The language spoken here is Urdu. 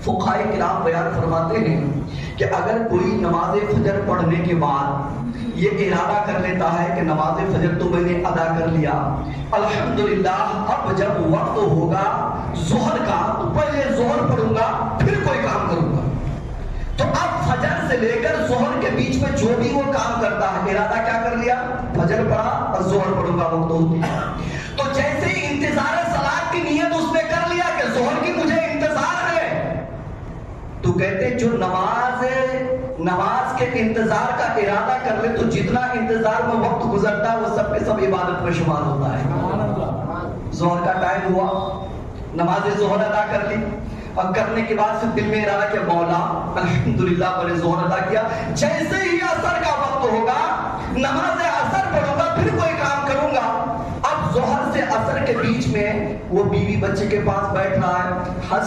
فقہائے کرام بیان فرماتے ہیں کہ اگر کوئی نماز فجر پڑھنے کے بعد یہ ارادہ کر لیتا ہے کہ نماز فجر تو میں نے ادا کر لیا، الحمدللہ اب جب وقت ہوگا ظہر کا تو پہلے ظہر پڑھوں گا پھر کوئی کام کروں گا، تو اب فجر سے لے کر ظہر کے بیچ میں جو بھی وہ کام کرتا ہے ارادہ کیا کر لیا، فجر پڑھا اور ظہر پڑھوں گا وقت ہوتی ہے، تو جیسے ہی انتظار صلاۃ کی نیت اس نے کر لیا کہ ظہر کی مجھے انتظار ہے، تو کہتے جو نماز کے انتظار کا ارادہ کر لے تو جتنا انتظار میں وقت گزرتا ہے وہ سب کے سب عبادت میں شمار ہوتا ہے۔ ظہر کا ٹائم ہوا، نماز ظہر ادا کر لی اور کرنے کے بعد پھر دل میں ارادہ کیا مولا الحمدللہ میں نے ظہر ادا کیا، جیسے ہی عصر کا وقت ہوگا نماز عصر پڑھوں گا پھر کوئی کام کروں گا، اب ظہر سے عصر کے بیچ میں وہ بیوی بچے کے پاس بیٹھ رہا ہے،